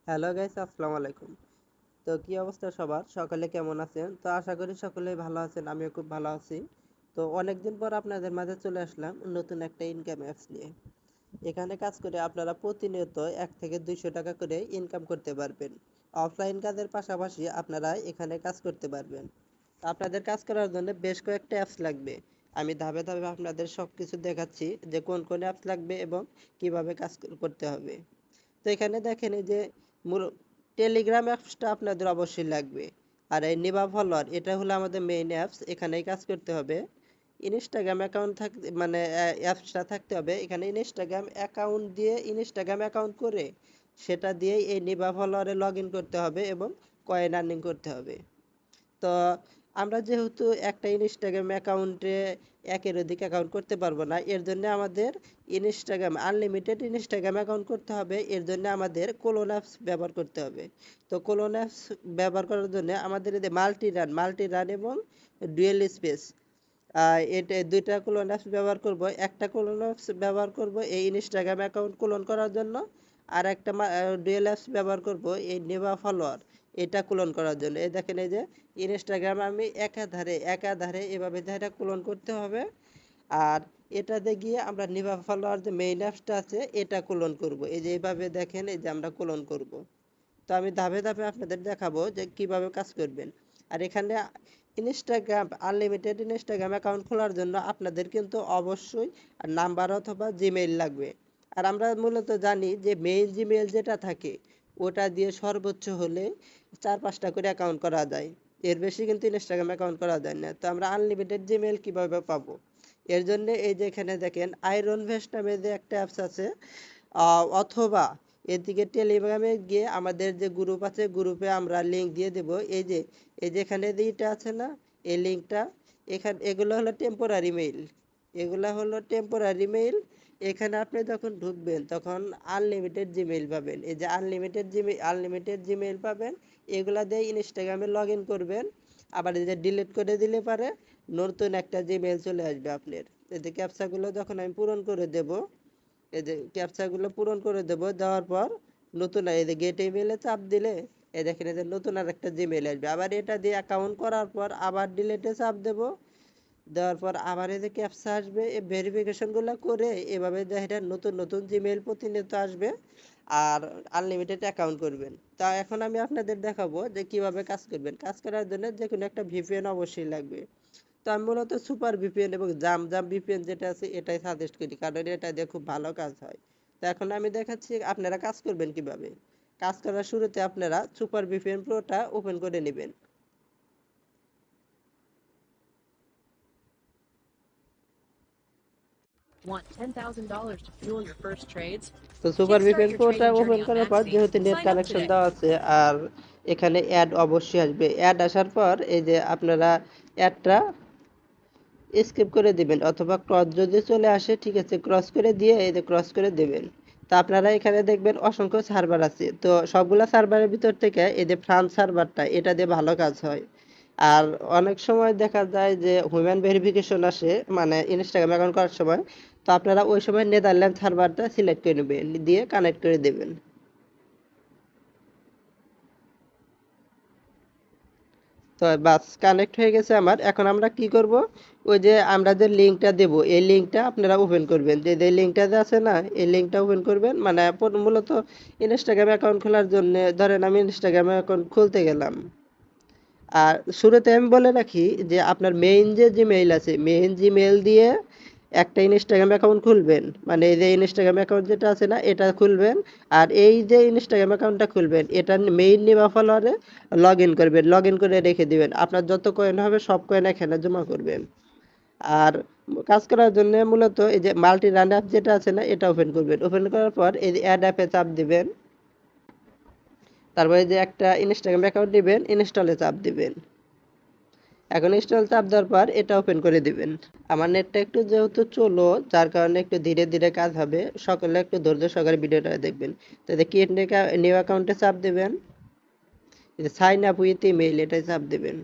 Hello guys, আসসালামু আলাইকুম। তো কি অবস্থা সবার? সকালে কেমন আছেন? তো আশা করি সকলেই ভালো আছেন। আমিও খুব ভালো আছি। তো অনেকদিন পর আপনাদের মাঝে চলে আসলাম নতুন একটা ইনকাম অ্যাপস নিয়ে। এখানে কাজ করে আপনারা প্রতিনিয়ত 1 থেকে 200 টাকা করে ইনকাম করতে পারবেন। অফলাইন কাজের পাশাপাশি আপনারা এখানে কাজ করতে পারবেন। আপনাদের কাজ করার জন্য বেশ কয়েকটা অ্যাপস লাগবে। আমি ধাপে ধাপে আপনাদের সব কিছু দেখাচ্ছি যে কোন কোন অ্যাপস লাগবে এবং কিভাবে কাজ করতে হবে। তো এখানে দেখেন এই যে টেলিগ্রাম অ্যাপসটা আপনাদের অবশ্যই লাগবে। আর এই নিবা ফলোয়ার এটা হলো আমাদের মেইন অ্যাপস, এখানেই কাজ করতে হবে। ইনস্টাগ্রাম অ্যাকাউন্ট থাকতে মানে অ্যাপসটা থাকতে হবে। এখানে ইনস্টাগ্রাম অ্যাকাউন্ট দিয়ে ইনস্টাগ্রাম অ্যাকাউন্ট করে সেটা দিয়েই এই নিবা ফলোয়ারে লগ ইন করতে হবে এবং কয়েন আর্নিং করতে হবে। তো আমরা যেহেতু একটা ইনস্টাগ্রাম অ্যাকাউন্টে একের অধিক অ্যাকাউন্ট করতে পারবো না, এর জন্য আমাদের ইনস্টাগ্রাম আনলিমিটেড ইনস্টাগ্রাম অ্যাকাউন্ট করতে হবে। এর জন্য আমাদের কোলন অ্যাপস ব্যবহার করতে হবে। তো কোলন অ্যাপস ব্যবহার করার জন্য আমাদের এই যে মাল্টি রান এবং ডুয়েল স্পেস, এটা দুইটা কোলন অ্যাপস ব্যবহার করব। একটা কোলন অ্যাপস ব্যবহার করব এই ইনস্টাগ্রাম অ্যাকাউন্ট কোলন করার জন্য, আর একটা ডুয়েল অ্যাপস ব্যবহার করব এই নেভা ফলোয়ার এটা ক্লোন করার জন্য। এই দেখেন এই যে ইনস্টাগ্রাম আমি একাধারে এভাবে এটা ক্লোন করতে হবে। আর এটাতে গিয়ে আমরা নিভা ফলোয়ার যে মেইন অ্যাপসটা আছে এটা ক্লোন করব। এই যে এইভাবে দেখেন এই যে আমরা ক্লোন করব। তো আমি ধাপে ধাপে আপনাদের দেখাবো যে কিভাবে কাজ করবেন। আর এখানে ইনস্টাগ্রাম আনলিমিটেড ইনস্টাগ্রাম অ্যাকাউন্ট খোলার জন্য আপনাদের কিন্তু অবশ্যই নাম্বার অথবা জিমেইল লাগবে। আর আমরা মূলত জানি যে মেইন জিমেইল যেটা থাকে ওটা দিয়ে সর্বোচ্চ হলে 4-5টা করে অ্যাকাউন্ট করা যায়। এর বেশি কিন্তু ইনস্টাগ্রাম অ্যাকাউন্ট করা যায় না। তো আমরা আনলিমিটেড জিমেইল কিভাবে পাবো? এর জন্য এই যে এখানে দেখেন আয়রন ভেস্ট নামে যে একটা অ্যাপস আছে, অথবা এদিকে টেলিগ্রামে গিয়ে আমাদের যে গ্রুপ আছে গ্রুপে আমরা লিঙ্ক দিয়ে দেব। এই যে এখানে যেটা আছে না, এই লিঙ্কটা, এখানে এগুলো হলো টেম্পোরারি মেইল। এখানে আপনি যখন ঢুকবেন তখন আনলিমিটেড জিমেইল পাবেন। এই যে আনলিমিটেড জিমেইল পাবেন, এগুলা দিয়ে ইনস্টাগ্রামে লগ ইন করবেন। আবার এই যে ডিলিট করে দিলে পারে নতুন একটা জিমেইল চলে আসবে আপনার। এই যে ক্যাপচাগুলো যখন আমি পূরণ করে দেব, এই যে ক্যাপচাগুলো পূরণ করে দেব, দেওয়ার পর নতুন এই যে গেট ইমেইলে চাপ দিলে এই দেখেন এই যে নতুন আর একটা জিমেইল আসবে। আবার এটা দিয়ে অ্যাকাউন্ট করার পর আবার ডিলেটে চাপ দেব, দেওয়ার পর আবার এই যে ক্যাপচা আসবে, এই ভেরিফিকেশনগুলো করে এভাবে দেখেন নতুন নতুন জিমেইল প্রতিনিয়ত আসবে আর আনলিমিটেড অ্যাকাউন্ট করবেন। তা এখন আমি আপনাদের দেখাবো যে কিভাবে কাজ করবেন। কাজ করার জন্য যে কোনো একটা ভিপিএন অবশ্যই লাগবে। তো আমি মূলত সুপার ভিপিএন এবং জাম জাম ভিপিএন যেটা আছে এটাই সাজেস্ট করি, কারণ এটা দিয়ে খুব ভালো কাজ হয়। তো এখন আমি দেখাচ্ছি আপনারা কাজ করবেন কিভাবে। কাজ করার শুরুতে আপনারা সুপার ভিপিএন প্রোটা ওপেন করে নেবেন। Want $10,000 to fuel your first trades? তো super Kickstart VPN your প্রোটা trading open journey on করার পর Maxi. যেহেতু net Sign up connection today. দেওয়া আছে, আর এখানে অ্যাড অবশ্যই আসবে। অ্যাড আসার পর এই যে আপনারা অ্যাডটা স্কিপ করে দিবেন, অথবা ক্রস যদি চলে আসে ঠিক আছে, ক্রস করে দিয়ে এই যে ক্রস করে দেবেন। তো আপনারা এখানে দেখবেন অসংখ্য সার্ভার আছে। তো সবগুলা সার্ভারের ভিতর থেকে এই যে ফ্রান্স সার্ভারটা এটা দিয়ে ভালো কাজ হয়। আর অনেক সময় দেখা যায় যে হিউম্যান ভেরিফিকেশন আসে মানে ইনস্টাগ্রাম অ্যাকাউন্ট করার সময়। তো আপনারা ওই সময় নেদারল্যান্ড সার্ভারটা সিলেক্ট করে নেবেন, দিয়ে কানেক্ট করে দেবেন। তো বাস কানেক্ট হয়ে গেছে আমার। এখন আমরা কি করব, ওই যে আমরা যে লিঙ্কটা দেব এই লিঙ্কটা আপনারা ওপেন করবেন। যে যে লিঙ্কটা যে আছে না এই লিঙ্কটা ওপেন করবেন। মানে মূলত ইনস্টাগ্রাম অ্যাকাউন্ট খোলার জন্য ধরেন আমি ইনস্টাগ্রাম অ্যাকাউন্ট খুলতে গেলাম। আর শুরুতে আমি বলে রাখি যে আপনার মেইন যে জিমেইল আছে মেইন জিমেইল দিয়ে একটা ইনস্টাগ্রাম অ্যাকাউন্ট খুলবেন। মানে এই যে ইনস্টাগ্রাম অ্যাকাউন্ট যেটা আছে না এটা খুলবেন। আর এই যে ইনস্টাগ্রাম অ্যাকাউন্টটা খুলবেন এটা মেইন নিবা ফলোয়ারে লগ ইন করবেন, লগ ইন করে রেখে দিবেন। আপনার যত কয়েন হবে সব কয়েন এখানে জমা করবেন। আর কাজ করার জন্য মূলত এই যে মাল্টি রান অ্যাপ যেটা আছে না এটা ওপেন করবেন। ওপেন করার পর এই যে অ্যাড অ্যাপে চাপ দিবেন। তারপরে যে একটা ইনস্টাগ্রাম অ্যাকাউন্ট নেবেন, ইনস্টলে চাপ দিবেন। এখন ইনস্টল চাপ দেওয়ার পর এটা ওপেন করে দিবেন। আমার নেটটা একটু যেহেতু চলো যার কারণে একটু ধীরে ধীরে কাজ হবে, সকলে একটু ধৈর্য সহকারে ভিডিওটা দেখবেন। তো ক্রিয়েট নিউ অ্যাকাউন্টে চাপ দিবেন, সাইন আপ উইথ ইমেইল এটাই চাপ দিবেন।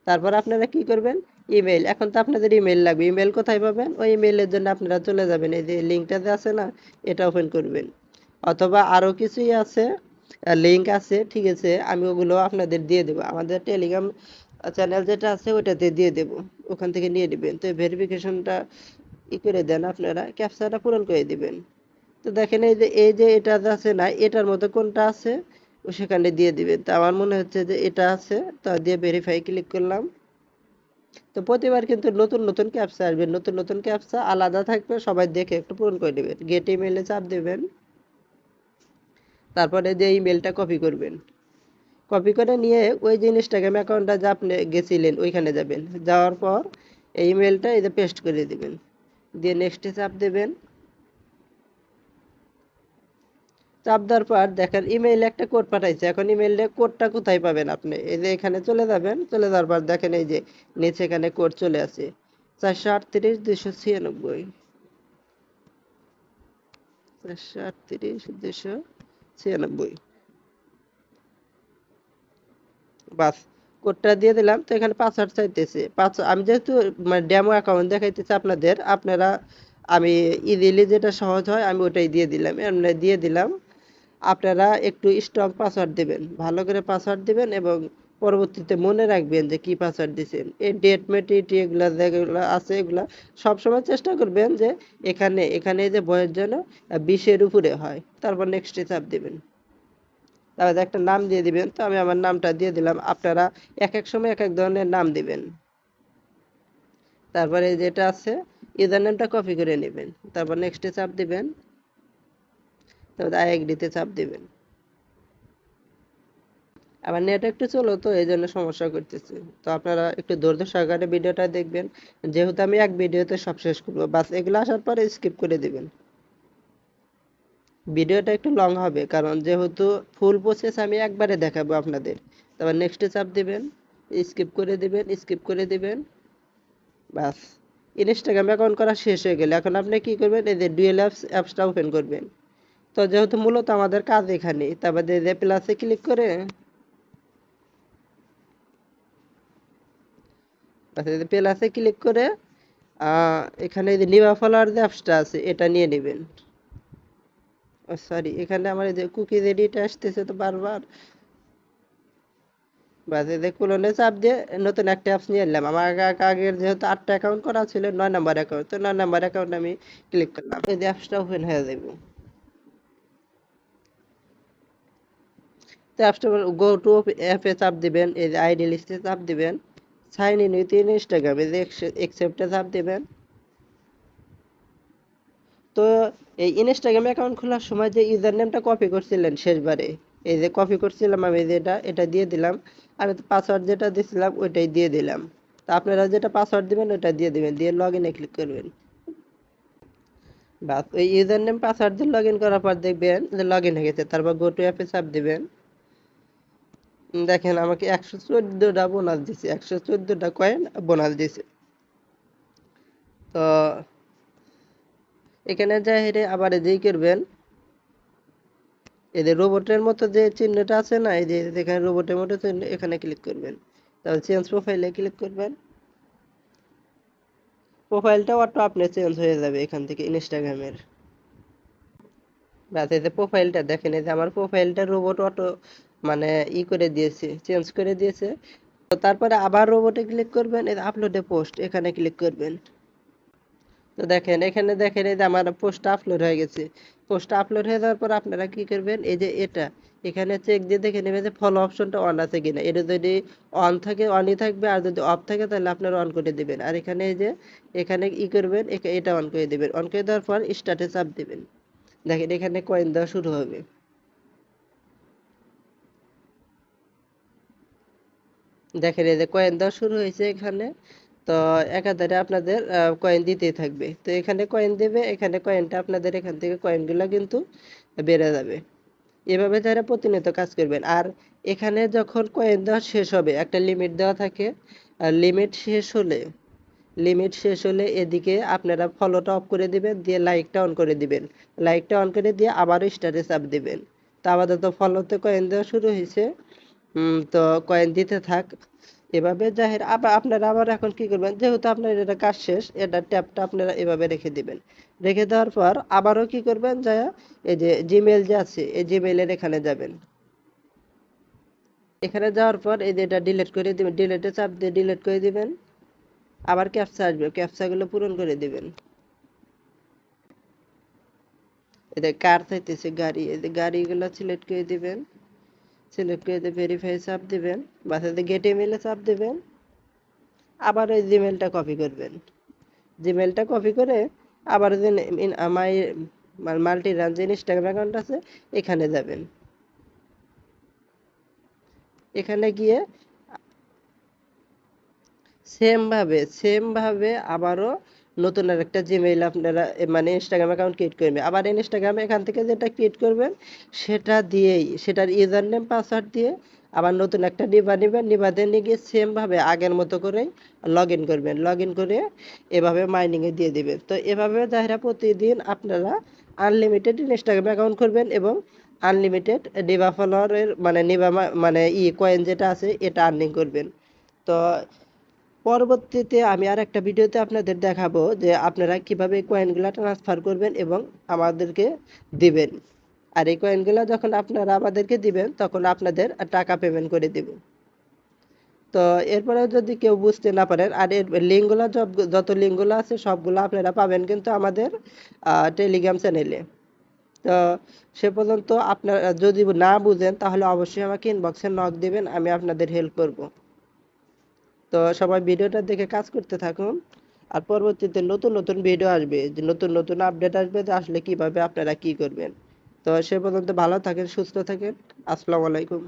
তারপর আপনারা কি করবেন, ইমেল। এখন তো আপনাদের ইমেল লাগবে। ইমেল কোথায় পাবেন? ওই ইমেলের জন্য আপনারা চলে যাবেন, এই যে লিঙ্কটাতে আছে না এটা ওপেন করবেন। অথবা আরো কিছুই আছে, লিংক আছে, ঠিক আছে, আমি ওগুলো আপনাদের দিয়ে দেবো। আমাদের টেলিগ্রাম চ্যানেল যেটা আছে ওটাতে দিয়ে দেবো, ওখান থেকে নিয়ে নেবেন। তো ভেরিফিকেশনটা করে দেন, আপনারা ক্যাপচাটা পূরণ করে দিবেন। তো দেখেন এই যে এটা আছে না, এটার মধ্যে কোনটা আছে ও সেখানে দিয়ে দিবেন। তো আমার মনে হচ্ছে যে এটা আছে, তো দিয়ে ভেরিফাই ক্লিক করলাম। তো প্রতিবার কিন্তু নতুন নতুন ক্যাপচা আসবে, নতুন নতুন ক্যাপচা আলাদা থাকবে, সবাই দেখে একটু পূরণ করে দিবেন। গেট ইমেইলে চাপ দিবেন, তারপরে যে ইমেলটা কপি করবেন, কপি করে নিয়ে ওই যে ইনস্টাগ্রাম অ্যাকাউন্টটা যা আপনি গেছিলেন ওইখানে যাবেন, যাওয়ার পর এই ইমেলটা এই যে পেস্ট করে দিবেন, দিয়ে নেক্সটে চাপ দেবেন। চাপ দেওয়ার পর দেখেন ইমেইলে একটা কোড পাঠাইছে। এখন ইমেইলে কোডটা কোথায় পাবেন আপনি? এই যে এখানে চলে যাবেন, চলে যাওয়ার পর দেখেন এই যে নিচে এখানে কোড চলে আসে 438 296, 438 296। বাস, কোডটা দিয়ে দিলাম। তো এখানে পাসওয়ার্ড চাইতেছে, আমি যেহেতু মানে ডেমো অ্যাকাউন্ট দেখাইতেছি আপনাদের, আপনারা আমি ইজিলি যেটা সহজ হয় আমি ওটাই দিয়ে দিলাম, এমনি দিয়ে দিলাম। আপনারা একটু স্ট্রং পাসওয়ার্ড দিবেন, ভালো করে পাসওয়ার্ড দিবেন এবং পরবর্তীতে মনে রাখবেন যে কি পাসওয়ার্ড দিয়েছেন। এই ডেট মেটিটি এগুলা যেগুলো আছে এগুলা সবসময় চেষ্টা করবেন যে এখানে এখানে যে বয়স যেন 20-এর উপরে হয়। তারপর নেক্সটে চাপ দিবেন, তারপর একটা নাম দিয়ে দিবেন। তো আমি আমার নামটা দিয়ে দিলাম, আপনারা এক এক সময় এক এক ধরনের নাম দিবেন। তারপরে যেটা আছে ইউজার নেমটা কপি করে নেবেন, তারপর নেক্সটে চাপ দিবেন, তারপর আই এগ্রিতে চাপ দিবেন। আমার নেট একটু চলো তো এই জন্য সমস্যা করতেছে। তো আপনারা একটু ধৈর্য সহকারে ভিডিওটা দেখবেন, যেহেতু আমি এক ভিডিওতে সব শেষ করবো। বাস এগুলো আসার পরে স্কিপ করে দিবেন, ভিডিওটা একটু লং হবে কারণ যেহেতু ফুল প্রসেস আমি একবারে দেখাবো আপনাদের। তারপর নেক্সটে চাপ দিবেন, স্কিপ করে দিবেন, স্কিপ করে দিবেন। বাস, ইনস্টাগ্রাম অ্যাকাউন্ট করা শেষ হয়ে গেলে এখন আপনি কি করবেন, এই যে ডুয়েল অ্যাপসটা ওপেন করবেন। তো যেহেতু মূলত আমাদের কাজ এখানে, তারপর এই যে প্লাসে ক্লিক করে, আচ্ছা এই যে প্লাসে ক্লিক করে এখানে এই যে নিবা ফলোয়ার যে অ্যাপসটা আছে এটা নিয়ে নেবেন। সরি, এখানে আমার এই যে কুকিজ এডিট আসতেছে তো বারবার। বাস এই যে ক্লোনে চাপ দিয়ে নতুন একটা অ্যাপস নিয়ে এলাম। আমার আগের যেহেতু 8টা অ্যাকাউন্ট করা ছিল, 9 নম্বর অ্যাকাউন্ট, তো 9 নম্বর অ্যাকাউন্ট আমি ক্লিক করলাম, এই যে অ্যাপসটা ওপেন হয়ে যাবে। তো অ্যাপসটা গো টু অ্যাপে চাপ দিবেন, এই যে আইডি লিস্টে চাপ দিবেন, সাইন ইন উইথ ইনস্টাগ্রাম এই যে একসেপ্টে চাপ দিবেন। তো এই ইনস্টাগ্রাম অ্যাকাউন্ট খোলার সময় যে ইউজার নেমটা কপি করছিলেন শেষবারে, এই যে কপি করছিলাম আমি, যেটা এটা দিয়ে দিলাম। আমি তো পাসওয়ার্ড যেটা দিয়েছিলাম ওইটাই দিয়ে দিলাম। তা আপনারা যেটা পাসওয়ার্ড দিবেন ওটা দিয়ে দিবেন, দিয়ে লগ ইনে ক্লিক করবেন। বাস, ওই ইউজার নেম পাসওয়ার্ড দিয়ে লগ ইন করার পর দেখবেন যে লগ ইন হয়ে গেছে। তারপর গো টু অ্যাপে চাপ দিবেন। দেখেন আমাকে 114টা বোনাস দিছে, 114টা কয়েন বোনাস দিছে। তো এখানে যাই হেরে আবার যেই করবেন, এই যে রোবটের মতো যে চিহ্নটা আছে না, এই যে এখানে রোবটের মতো চিহ্ন, এখানে ক্লিক করবেন। তারপর চেঞ্জ প্রোফাইলে ক্লিক করবেন। প্রোফাইলটা অটো আপনি চেঞ্জ হয়ে যাবে এখান থেকে ইনস্টাগ্রামের। বাস এই যে প্রোফাইলটা দেখেন, এই যে আমার প্রোফাইলটা রোবট অটো মানে করে দিয়েছে, চেঞ্জ করে দিয়েছে। তো তারপরে আবার রোবটে ক্লিক করবেন, এই আপলোডে পোস্ট এখানে ক্লিক করবেন। তো দেখেন এখানে দেখেন এই যে আমার পোস্টটা আপলোড হয়ে গেছে। পোস্টটা আপলোড হয়ে যাওয়ার পর আপনারা কি করবেন, এই যে এটা এখানে চেক দিয়ে দেখে নেবেন যে ফলো অপশনটা অন আছে কিনা। এটা যদি অন থাকে অনই থাকবে, আর যদি অফ থাকে তাহলে আপনারা অন করে দিবেন। আর এখানে এই যে এখানে করবেন, এটা অন করে দিবেন। অন করে দেওয়ার পর স্টার্টে চাপ দিবেন। দেখেন এখানে কয়েন দেওয়া শুরু হবে। দেখেন এই যে কয়েন দেওয়া শুরু হয়েছে এখানে। তো একাধারে আপনাদের কয়েন দিতেই থাকবে। তো এখানে কয়েন দেবে, এখানে কয়েনটা আপনাদের এখান থেকে কয়েনগুলো কিন্তু বেড়ে যাবে। এভাবে যারা প্রতিনিয়ত কাজ করবেন। আর এখানে যখন কয়েন দেওয়া শেষ হবে, একটা লিমিট দেওয়া থাকে, আর লিমিট শেষ হলে এদিকে আপনারা ফলোটা অফ করে দিবেন, দিয়ে লাইকটা অন করে দিবেন। লাইকটা অন করে দিয়ে আবারও স্টারে চাপ দিবেন। তো আপাতত ফলোতে কয়েন দেওয়া শুরু হয়েছে। তো কয়েন দিতে থাক। এভাবে জাহের আবার আপনারা আবার এখন কি করবেন, যেহেতু আপনার এটা কাজ শেষ, এটা ট্যাবটা আপনারা এভাবে রেখে দিবেন। রেখে দেওয়ার পর আবারও কি করবেন, যা এই যে জিমেইল যে আছে এই জিমেইলের এখানে যাবেন। এখানে যাওয়ার পর এই যে এটা ডিলিট করে দিবেন, ডিলিটে চাপ দিয়ে ডিলিট করে দিবেন। আবার ক্যাপচা আসবে, ক্যাপচাগুলো পূরণ করে দিবেন। এই যে কার চাইতেছে গাড়ি, এই যে গাড়িগুলো সিলেক্ট করে দিবেন। সিলেক্ট করে দিয়ে ভেরিফাই চাপ দিবেন, বাসাতে গেট ইমেইলে চাপ দিবেন। আবার ওই জিমেইলটা কপি করবেন। জিমেইলটা কপি করে আবার যে মাই মাল্টি রান যে ইনস্টাগ্রাম অ্যাকাউন্ট আছে এখানে যাবেন। এখানে গিয়ে সেম ভাবে আবারও নতুন আর একটা জিমেইল আপনারা মানে ইনস্টাগ্রাম অ্যাকাউন্ট ক্রিয়েট করবেন। আবার ইনস্টাগ্রামে এখান থেকে যেটা ক্রিয়েট করবেন সেটা দিয়েই, সেটার ইউজার নেম পাসওয়ার্ড দিয়ে আবার নতুন একটা নিবা নেবেন। নিবাতে নিয়ে গিয়ে সেমভাবে আগের মতো করেই লগ ইন করবেন। লগ ইন করে এভাবে মাইনিংয়ে দিয়ে দিবেন। তো এভাবে যারা প্রতিদিন আপনারা আনলিমিটেড ইনস্টাগ্রাম অ্যাকাউন্ট করবেন এবং আনলিমিটেড নিবা ফলোয়ারের মানে নিবা মানে কয়েন যেটা আছে এটা আর্নিং করবেন। তো পরবর্তীতে আমি আর একটা ভিডিওতে আপনাদের দেখাবো যে আপনারা কিভাবে কয়েনগুলো ট্রান্সফার করবেন এবং আমাদেরকে দিবেন। আর এই কয়েনগুলো যখন আপনারা আমাদেরকে দিবেন তখন আপনাদের টাকা পেমেন্ট করে দিব। তো এরপরে যদি কেউ বুঝতে না পারেন, আর এর লিঙ্কগুলো যত লিঙ্কগুলো আছে সবগুলো আপনারা পাবেন কিন্তু আমাদের টেলিগ্রাম চ্যানেলে। তো সে পর্যন্ত আপনারা যদি না বুঝেন তাহলে অবশ্যই আমাকে ইনবক্সে নক দিবেন, আমি আপনাদের হেল্প করব। তো সবাই ভিডিওটা দেখে কাজ করতে থাকুন। আর পরবর্তীতে নতুন নতুন ভিডিও আসবে, যে নতুন নতুন আপডেট আসবে যে আসলে কিভাবে আপনারা কি করবেন। তো সে পর্যন্ত ভালো থাকেন, সুস্থ থাকেন। আসসালামু আলাইকুম।